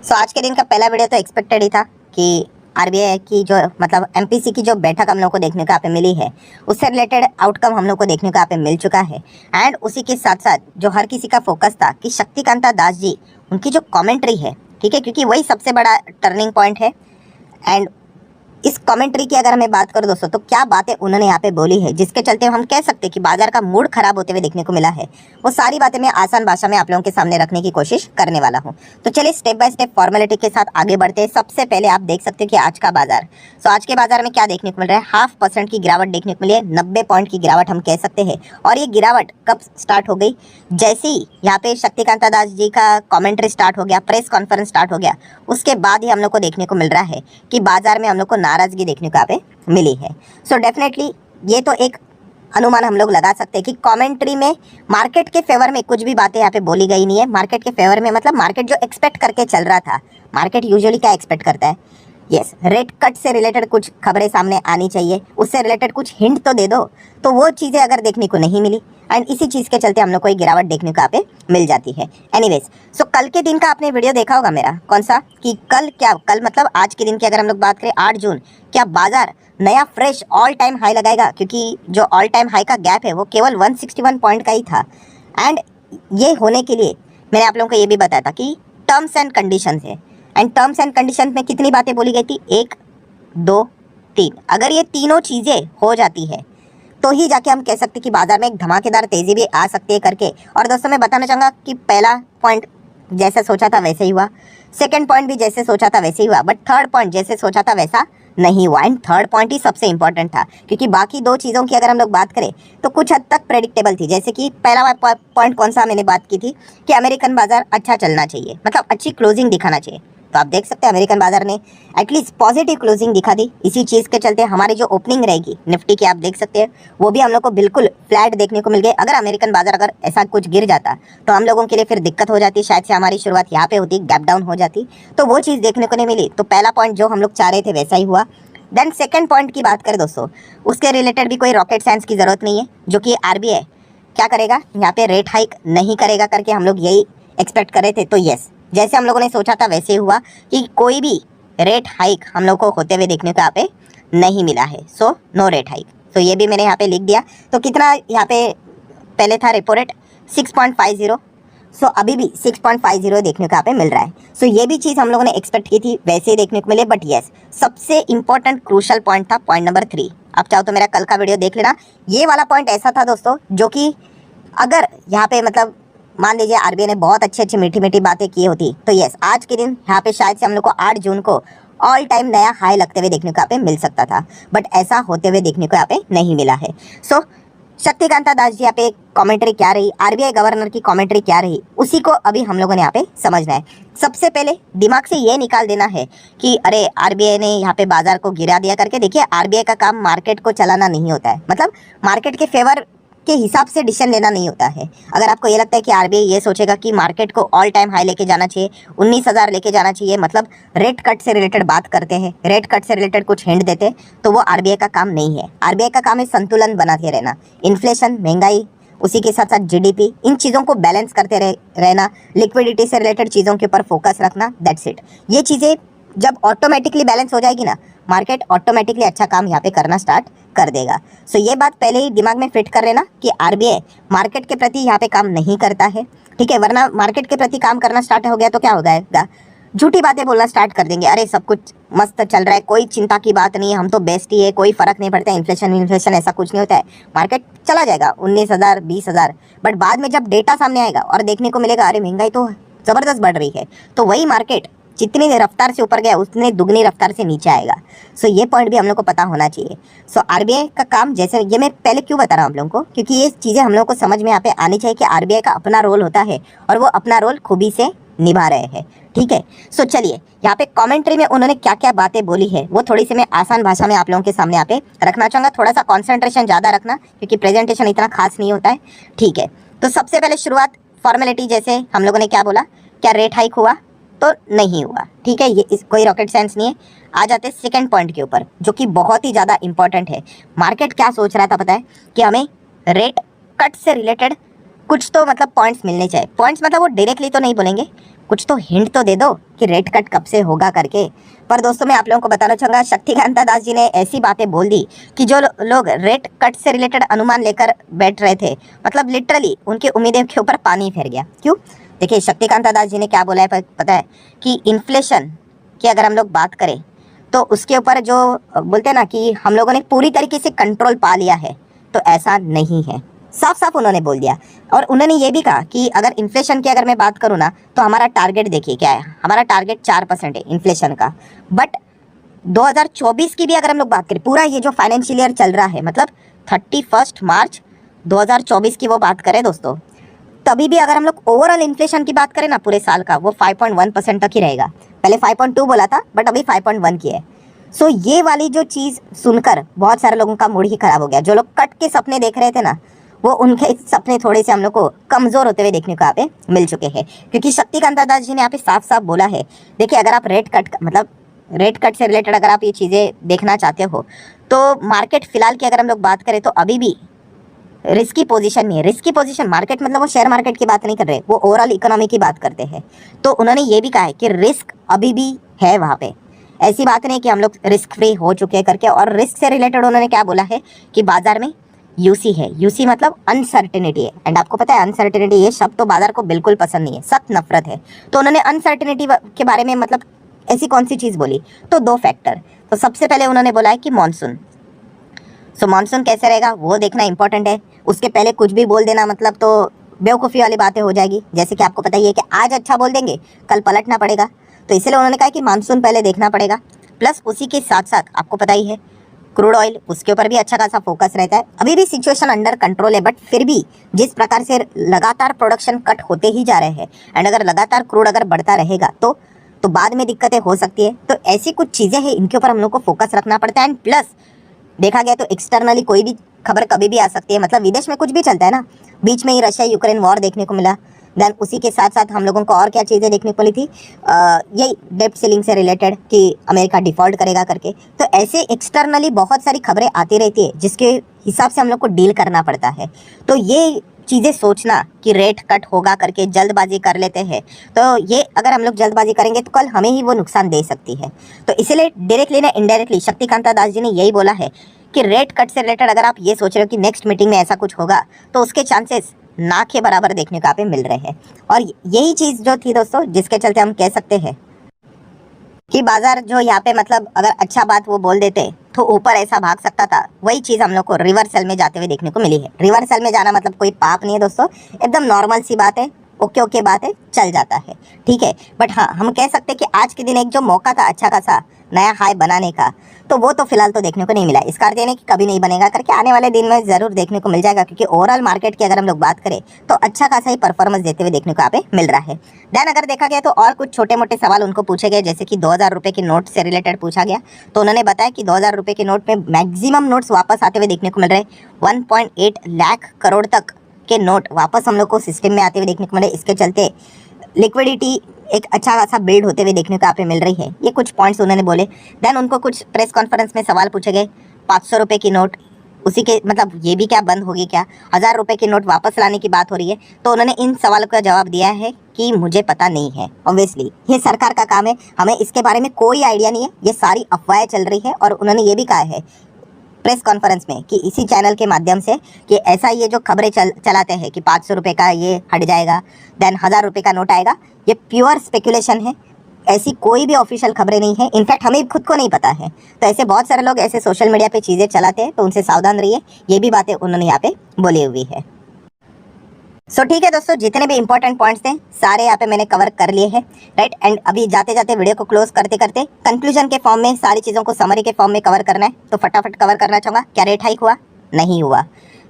आज के दिन का पहला वीडियो तो एक्सपेक्टेड ही था कि आरबीआई की जो मतलब एमपीसी की जो बैठक हम लोग को देखने को यहाँ पे मिली है, उससे रिलेटेड आउटकम हम लोग को देखने को यहाँ पे मिल चुका है। एंड उसी के साथ साथ जो हर किसी का फोकस था कि शक्तिकांता दास जी उनकी जो कमेंट्री है, ठीक है, क्योंकि वही सबसे बड़ा टर्निंग पॉइंट है। एंड इस कमेंट्री की अगर मैं बात करूं दोस्तों, तो क्या बातें उन्होंने यहाँ पे बोली है जिसके चलते हम कह सकते हैं कि बाजार का मूड खराब होते हुए देखने को मिला है, वो सारी बातें मैं आसान भाषा में आप लोगों के सामने रखने की कोशिश करने वाला हूं। तो चलिए स्टेप बाय स्टेप फॉर्मेलिटी के साथ आगे बढ़ते हैं। सबसे पहले आप देख सकते हैं कि आज का बाजार, आज के बाजार में क्या देखने को मिल रहा है, 0.5% की गिरावट देखने को मिली है। 90 पॉइंट की गिरावट हम कह सकते हैं। और ये गिरावट कब स्टार्ट हो गई, जैसे ही यहाँ पे शक्तिकांता दास जी का कमेंट्री स्टार्ट हो गया, प्रेस कॉन्फ्रेंस स्टार्ट हो गया, उसके बाद ही हम लोग को देखने को मिल रहा है कि बाजार में हम लोग को नाराजगी देखने को यहाँ पे मिली है। डेफिनेटली ये तो एक अनुमान हम लोग लगा सकते हैं कि कमेंट्री में मार्केट के फेवर में कुछ भी बातें यहाँ पे बोली गई नहीं है। मार्केट के फेवर में मतलब मार्केट जो एक्सपेक्ट करके चल रहा था, मार्केट यूजुअली क्या एक्सपेक्ट करता है, यस, रेट कट से रिलेटेड कुछ खबरें सामने आनी चाहिए, उससे रिलेटेड कुछ हिंट तो दे दो, तो वो चीज़ें अगर देखने को नहीं मिली एंड इसी चीज़ के चलते हम लोग को एक गिरावट देखने को यहाँ पे मिल जाती है। एनीवेज, कल के दिन का आपने वीडियो देखा होगा मेरा, कौन सा, कि कल मतलब आज के दिन की अगर हम लोग बात करें 8 जून, क्या बाजार नया फ्रेश ऑल टाइम हाई लगाएगा, क्योंकि जो ऑल टाइम हाई का गैप है वो केवल 161 पॉइंट का ही था। एंड ये होने के लिए मैंने आप लोगों को ये भी बताया था कि टर्म्स एंड कंडीशंस है। एंड टर्म्स एंड कंडीशंस में कितनी बातें बोली गई थी, 1 2 3, अगर ये तीनों चीज़ें हो जाती है तो ही जाके हम कह सकते कि बाजार में एक धमाकेदार तेज़ी भी आ सकती है करके। और दोस्तों मैं बताना चाहूँगा कि पहला पॉइंट जैसे सोचा था वैसे ही हुआ, सेकंड पॉइंट भी जैसे सोचा था वैसे ही हुआ, बट थर्ड पॉइंट जैसे सोचा था वैसा नहीं हुआ। एंड थर्ड पॉइंट ही सबसे इंपॉर्टेंट था, क्योंकि बाकी दो चीज़ों की अगर हम लोग बात करें तो कुछ हद तक प्रेडिक्टेबल थी। जैसे कि पहला पॉइंट कौन सा मैंने बात की थी कि अमेरिकन बाजार अच्छा चलना चाहिए, मतलब अच्छी क्लोजिंग दिखाना चाहिए। तो आप देख सकते हैं अमेरिकन बाजार ने एटलीस्ट पॉजिटिव क्लोजिंग दिखा दी। इसी चीज़ के चलते हमारी जो ओपनिंग रहेगी निफ्टी की, आप देख सकते हैं वो भी हम लोग को बिल्कुल फ्लैट देखने को मिल गए। अगर अमेरिकन बाजार अगर ऐसा कुछ गिर जाता तो हम लोगों के लिए फिर दिक्कत हो जाती, शायद से हमारी शुरुआत यहाँ पे होती, गैप डाउन हो जाती, तो वो चीज़ देखने को नहीं मिली। तो पहला पॉइंट जो हम लोग चाह रहे थे वैसा ही हुआ। देन सेकेंड पॉइंट की बात करें दोस्तों, उसके रिलेटेड भी कोई रॉकेट साइंस की ज़रूरत नहीं है, जो कि आरबीआई क्या करेगा, यहाँ पे रेट हाइक नहीं करेगा करके हम लोग यही एक्सपेक्ट कर रहे थे। तो यस, जैसे हम लोगों ने सोचा था वैसे हुआ कि कोई भी रेट हाइक हम लोग को होते हुए देखने को यहाँ पे नहीं मिला है। No rate hike. ये भी मैंने यहाँ पे लिख दिया। तो कितना यहाँ पे पहले था रेपो रेट 6.50, अभी भी 6.50 देखने को यहाँ पे मिल रहा है। ये भी चीज़ हम लोगों ने एक्सपेक्ट की थी, वैसे ही देखने को मिले। बट यस, सबसे इंपॉर्टेंट क्रूशल पॉइंट था पॉइंट नंबर 3। आप चाहो तो मेरा कल का वीडियो देख लेना। ये वाला पॉइंट ऐसा था दोस्तों, जो कि अगर यहाँ पे मतलब मान लीजिए आरबीआई ने बहुत अच्छी मीठी मीठी बातें की होती, तो यस, आज के दिन यहाँ पे शायद से हम लोग को 8 जून को ऑल टाइम नया हाई लगते हुए देखने को यहाँ पे मिल सकता था। बट ऐसा होते हुए देखने को यहाँ पे नहीं मिला है। शक्तिकांता दास जी यहाँ पे कमेंट्री क्या रही, आरबीआई गवर्नर की कमेंट्री क्या रही, उसी को अभी हम लोगों ने यहाँ पे समझना है। सबसे पहले दिमाग से ये निकाल देना है कि अरे आरबीआई ने यहाँ पे बाजार को गिरा दिया करके। देखिए, आरबीआई का काम मार्केट को चलाना नहीं होता है, मतलब मार्केट के फेवर के हिसाब से डिसीजन लेना नहीं होता है। अगर आपको ये लगता है कि आरबीआई ये सोचेगा कि मार्केट को ऑल टाइम हाई लेके जाना चाहिए, 19,000 लेके जाना चाहिए, मतलब रेट कट से रिलेटेड बात करते हैं, रेट कट से रिलेटेड कुछ हिंट देते हैं, तो वो आरबीआई का काम नहीं है। आरबीआई का काम है संतुलन बनाते रहना, इन्फ्लेशन, महंगाई, उसी के साथ साथ जीडीपी, इन चीज़ों को बैलेंस करते रहना, लिक्विडिटी से रिलेटेड चीज़ों के ऊपर फोकस रखना, दैट्स इट। ये चीज़ें जब ऑटोमेटिकली बैलेंस हो जाएगी ना, मार्केट ऑटोमेटिकली अच्छा काम यहाँ पे करना स्टार्ट कर देगा। ये बात पहले ही दिमाग में फिट कर लेना कि आरबीआई मार्केट के प्रति यहाँ पे काम नहीं करता है, ठीक है। वरना मार्केट के प्रति काम करना स्टार्ट हो गया तो क्या हो जाएगा, झूठी बातें बोलना स्टार्ट कर देंगे। अरे सब कुछ मस्त चल रहा है, कोई चिंता की बात नहीं है, हम तो बेस्ट ही है, कोई फर्क नहीं पड़ता, इन्फ्लेशन ऐसा कुछ नहीं होता है, मार्केट चला जाएगा 19,000 20,000। बट बाद में जब डेटा सामने आएगा और देखने को मिलेगा अरे महंगाई तो ज़बरदस्त बढ़ रही है, तो वही मार्केट जितनी रफ्तार से ऊपर गया उतनी दुगनी रफ्तार से नीचे आएगा। ये पॉइंट भी हम लोग को पता होना चाहिए। आरबीआई का काम, जैसे ये मैं पहले क्यों बता रहा हूँ आप लोगों को, क्योंकि ये चीज़ें हम लोग को समझ में यहाँ पे आनी चाहिए कि आरबीआई का अपना रोल होता है और वो अपना रोल खूबी से निभा रहे हैं, ठीक है। चलिए, यहाँ पे कमेंट्री में उन्होंने क्या क्या बातें बोली है वो थोड़ी सी मैं आसान भाषा में आप लोगों के सामने यहाँ पे रखना चाहूँगा। थोड़ा सा कॉन्सेंट्रेशन ज़्यादा रखना, क्योंकि प्रेजेंटेशन इतना खास नहीं होता है, ठीक है। सबसे पहले शुरुआत फॉर्मेलिटी, जैसे हम लोगों ने क्या बोला, क्या रेट हाइक हुआ, तो नहीं हुआ, ठीक है, ये कोई रॉकेट साइंस नहीं है। आ जाते हैं सेकंड पॉइंट के ऊपर, जो कि बहुत ही ज़्यादा इंपॉर्टेंट है। मार्केट क्या सोच रहा था पता है, कि हमें रेट कट से रिलेटेड कुछ तो मतलब पॉइंट्स मिलने चाहिए। पॉइंट्स मतलब वो डायरेक्टली तो नहीं बोलेंगे, कुछ तो हिंट तो दे दो कि रेट कट कब से होगा करके। पर दोस्तों मैं आप लोगों को बताना चाहूँगा, शक्तिकांता दास जी ने ऐसी बातें बोल दी कि जो लोग रेट कट से रिलेटेड अनुमान लेकर बैठ रहे थे, मतलब लिटरली उनकी उम्मीदें के ऊपर पानी फेर गया। क्यों? देखिए शक्तिकांता दास जी ने क्या बोला है पता है कि इन्फ्लेशन की अगर हम लोग बात करें तो उसके ऊपर जो बोलते हैं ना कि हम लोगों ने पूरी तरीके से कंट्रोल पा लिया है, तो ऐसा नहीं है। साफ साफ उन्होंने बोल दिया। और उन्होंने ये भी कहा कि अगर इन्फ्लेशन की अगर मैं बात करूँ ना, तो हमारा टारगेट देखिए क्या है, हमारा टारगेट 4% है इन्फ्लेशन का। बट 2024 की भी अगर हम लोग बात करें, पूरा ये जो फाइनेंशियल ईयर चल रहा है, मतलब 31 मार्च 2024 की वो बात करें दोस्तों, तभी भी अगर हम लोग ओवरऑल इन्फ्लेशन की बात करें ना पूरे साल का, वो 5.1% तक ही रहेगा। पहले 5.2 बोला था, बट अभी 5.1 की है। सो ये वाली जो चीज़ सुनकर बहुत सारे लोगों का मूड ही खराब हो गया। जो लोग कट के सपने देख रहे थे ना, वो उनके सपने थोड़े से हम लोग को कमज़ोर होते हुए देखने को यहाँ पे मिल चुके हैं। क्योंकि शक्तिकांता दास जी ने यहाँ पे साफ साफ बोला है, देखिए अगर आप रेट कट से रिलेटेड अगर आप ये चीज़ें देखना चाहते हो, तो मार्केट फिलहाल की अगर हम लोग बात करें तो अभी भी रिस्की पोजीशन में है। रिस्की पोजीशन मार्केट मतलब वो शेयर मार्केट की बात नहीं कर रहे, वो ओवरऑल इकोनॉमी की बात करते हैं। तो उन्होंने ये भी कहा है कि रिस्क अभी भी है वहाँ पे, ऐसी बात नहीं कि हम लोग रिस्क फ्री हो चुके हैं करके। और रिस्क से रिलेटेड उन्होंने क्या बोला है कि बाजार में यूसी है। यूसी मतलब अनसर्टेनिटी है। एंड आपको पता है अनसर्टेनिटी ये शब्द तो बाजार को बिल्कुल पसंद नहीं है, सख्त नफरत है। तो उन्होंने अनसर्टेनिटी के बारे में मतलब ऐसी कौन सी चीज़ बोली, तो 2 फैक्टर। तो सबसे पहले उन्होंने बोला है कि मानसून। सो मानसून कैसे रहेगा वो देखना इंपॉर्टेंट है। उसके पहले कुछ भी बोल देना मतलब तो बेवकूफ़ी वाली बातें हो जाएगी। जैसे कि आपको पता ही है कि आज अच्छा बोल देंगे, कल पलटना पड़ेगा। तो इसलिए उन्होंने कहा कि मानसून पहले देखना पड़ेगा। प्लस उसी के साथ साथ आपको पता ही है क्रूड ऑयल, उसके ऊपर भी अच्छा खासा फोकस रहता है। अभी भी सिचुएशन अंडर कंट्रोल है, बट फिर भी जिस प्रकार से लगातार प्रोडक्शन कट होते ही जा रहे हैं, एंड अगर लगातार क्रूड अगर बढ़ता रहेगा तो बाद में दिक्कतें हो सकती है। तो ऐसी कुछ चीज़ें हैं, इनके ऊपर हम लोग को फोकस रखना पड़ता है। एंड प्लस देखा गया तो एक्सटर्नली कोई भी खबर कभी भी आ सकती है, मतलब विदेश में कुछ भी चलता है ना। बीच में ही रशिया यूक्रेन वॉर देखने को मिला। देन उसी के साथ साथ हम लोगों को और क्या चीज़ें देखने को मिली थी, यही डेप्ट सीलिंग से रिलेटेड कि अमेरिका डिफ़ॉल्ट करेगा करके। तो ऐसे एक्सटर्नली बहुत सारी खबरें आती रहती है, जिसके हिसाब से हम लोग को डील करना पड़ता है। तो ये चीज़ें सोचना कि रेट कट होगा करके जल्दबाजी कर लेते हैं, तो ये अगर हम लोग जल्दबाजी करेंगे तो कल हमें ही वो नुकसान दे सकती है। तो इसीलिए डायरेक्टली ना इनडायरेक्टली शक्तिकांता दास जी ने यही बोला है कि रेट कट से रिलेटेड अगर आप ये सोच रहे हो कि नेक्स्ट मीटिंग में ऐसा कुछ होगा, तो उसके चांसेस ना के बराबर देखने को यहाँ पे मिल रहे हैं। और यही चीज़ जो थी दोस्तों, जिसके चलते हम कह सकते हैं कि बाजार जो यहाँ पे मतलब अगर अच्छा बात वो बोल देते तो ऊपर ऐसा भाग सकता था, वही चीज़ हम लोग को रिवर्सल में जाते हुए देखने को मिली है। रिवर्सल में जाना मतलब कोई पाप नहीं है दोस्तों, एकदम नॉर्मल सी बात है, ओके बात है, चल जाता है, ठीक है। बट हाँ, हम कह सकते हैं कि आज के दिन एक जो मौका था अच्छा खासा नया हाई बनाने का, तो वो तो फिलहाल तो देखने को नहीं मिला। इसका अर्थ ये नहीं कि कभी नहीं बनेगा करके, आने वाले दिन में ज़रूर देखने को मिल जाएगा। क्योंकि ओवरऑल मार्केट की अगर हम लोग बात करें तो अच्छा खासा ही परफॉर्मेंस देते हुए देखने को यहाँ पे मिल रहा है। देन अगर देखा गया तो और कुछ छोटे मोटे सवाल उनको पूछे गए, जैसे कि 2000 रुपये के नोट से रिलेटेड पूछा गया। तो उन्होंने बताया कि 2000 रुपये के नोट में मैक्सिमम नोट्स वापस आते हुए देखने को मिल रहे। 1.8 लाख करोड़ तक के नोट वापस हम लोग को सिस्टम में आते हुए देखने को मिले। इसके चलते लिक्विडिटी एक अच्छा खासा बिल्ड होते हुए देखने को यहाँ पे मिल रही है। ये कुछ पॉइंट्स उन्होंने बोले। देन उनको कुछ प्रेस कॉन्फ्रेंस में सवाल पूछे गए। 500 रुपये की नोट, उसी के मतलब ये भी क्या बंद होगी क्या, 1000 रुपये की नोट वापस लाने की बात हो रही है। तो उन्होंने इन सवालों का जवाब दिया है कि मुझे पता नहीं है। ऑब्वियसली ये सरकार का काम है, हमें इसके बारे में कोई आइडिया नहीं है, ये सारी अफवाहें चल रही है। और उन्होंने ये भी कहा है प्रेस कॉन्फ्रेंस में कि इसी चैनल के माध्यम से कि ऐसा ये जो खबरें चलाते हैं कि 500 रुपये का ये हट जाएगा, देन 1000 रुपये का नोट आएगा, ये प्योर स्पेकुलेशन है। ऐसी कोई भी ऑफिशियल खबरें नहीं है। इनफैक्ट हमें खुद को नहीं पता है। तो ऐसे बहुत सारे लोग ऐसे सोशल मीडिया पे चीज़ें चलाते हैं, तो उनसे सावधान रहिए। ये भी बातें उन्होंने यहाँ पे बोली हुई है। सो ठीक है दोस्तों, जितने भी इंपॉर्टेंट पॉइंट्स थे सारे यहाँ पे मैंने कवर कर लिए हैं, राइट। एंड अभी जाते जाते वीडियो को क्लोज करते करते कंक्लूजन के फॉर्म में सारी चीज़ों को समरी के फॉर्म में कवर करना है। तो फटाफट कवर करना चाहूँगा। क्या रेट हाइक हुआ? नहीं हुआ।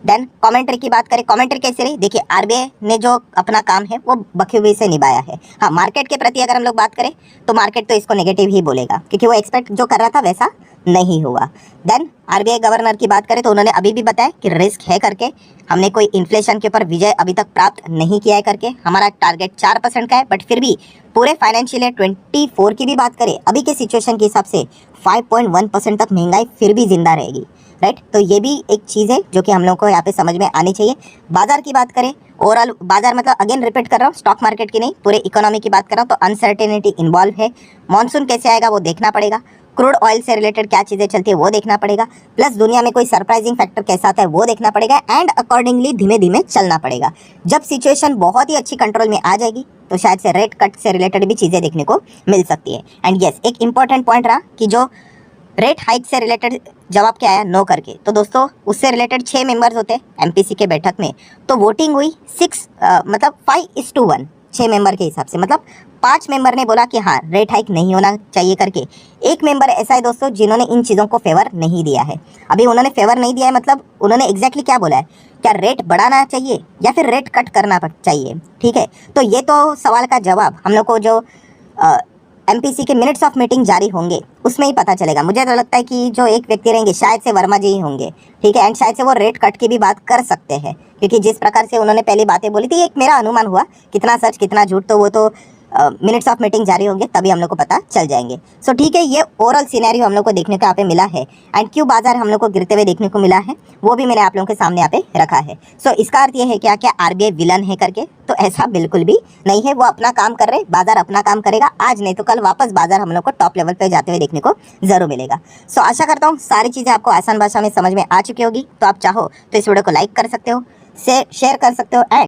देन कमेंट्री की बात करें, कमेंट्री कैसी रही? देखिए आरबीआई ने जो अपना काम है वो बखूबी से निभाया है। हाँ, मार्केट के प्रति अगर हम लोग बात करें तो मार्केट तो इसको नेगेटिव ही बोलेगा, क्योंकि वो एक्सपेक्ट जो कर रहा था वैसा नहीं हुआ। देन आरबीआई गवर्नर की बात करें तो उन्होंने अभी भी बताया कि रिस्क है करके, हमने कोई इन्फ्लेशन के ऊपर विजय अभी तक प्राप्त नहीं किया है करके, हमारा टारगेट 4% का है, बट फिर भी पूरे फाइनेंशियल ईयर 24 की भी बात करें अभी के सिचुएशन के हिसाब से 5.1% तक महंगाई फिर भी जिंदा रहेगी, राइट। तो ये भी एक चीज़ है जो कि हम लोग को यहाँ पे समझ में आनी चाहिए। बाजार की बात करें, ओवरऑल बाजार मतलब अगेन रिपीट कर रहा हूँ, स्टॉक मार्केट की नहीं, पूरे इकोनॉमी की बात कर रहा हूँ, तो अनसर्टेनिटी इन्वॉल्व है। मॉनसून कैसे आएगा वो देखना पड़ेगा, क्रूड ऑयल से रिलेटेड क्या चीज़ें चलती है वो देखना पड़ेगा, प्लस दुनिया में कोई सरप्राइजिंग फैक्टर कैसा आता है वो देखना पड़ेगा, एंड अकॉर्डिंगली धीमे धीमे चलना पड़ेगा। जब सिचुएशन बहुत ही अच्छी कंट्रोल में आ जाएगी तो शायद से रेट कट से रिलेटेड भी चीज़ें देखने को मिल सकती है। एंड यस, एक इंपॉर्टेंट पॉइंट रहा कि जो रेट हाइक से रिलेटेड जवाब क्या आया नो करके, तो दोस्तों उससे रिलेटेड 6 मेंबर्स होते हैं एमपीसी के बैठक में, तो वोटिंग हुई 5:1, 6 मेंबर के हिसाब से, मतलब 5 मेंबर ने बोला कि हाँ रेट हाइक नहीं होना चाहिए करके। एक मेंबर ऐसा है दोस्तों जिन्होंने इन चीज़ों को फेवर नहीं दिया है। अभी उन्होंने फेवर नहीं दिया है मतलब उन्होंने एग्जैक्टली क्या बोला है, क्या रेट बढ़ाना चाहिए या फिर रेट कट करना चाहिए, ठीक है। तो ये तो सवाल का जवाब हम लोग को जो एमपीसी के मिनट्स ऑफ मीटिंग जारी होंगे उसमें ही पता चलेगा। मुझे तो लगता है कि जो एक व्यक्ति रहेंगे शायद से वर्मा जी ही होंगे, ठीक है, एंड शायद से वो रेट कट की भी बात कर सकते हैं, क्योंकि जिस प्रकार से उन्होंने पहली बातें बोली थी, एक मेरा अनुमान हुआ, कितना सच कितना झूठ तो वो तो मिनट्स ऑफ मीटिंग जारी होंगे तभी हम लोग को पता चल जाएंगे। सो ठीक है, ये ओवरऑल सिनेरियो हम लोग को देखने को यहाँ पे मिला है, एंड क्यों बाजार हम लोग को गिरते हुए देखने को मिला है वो भी मैंने आप लोगों के सामने यहाँ पे रखा है। सो इसका अर्थ ये है क्या क्या आरबीआई विलन है करके, तो ऐसा बिल्कुल भी नहीं है। वो अपना काम कर रहे, बाजार अपना काम करेगा, आज नहीं तो कल वापस बाजार हम लोग को टॉप लेवल पे जाते हुए देखने को जरूर मिलेगा। सो आशा करता हूँ सारी चीज़ें आपको आसान भाषा में समझ में आ चुकी होगी। तो आप चाहो तो इस वीडियो को लाइक कर सकते हो, शेयर कर सकते हो, एंड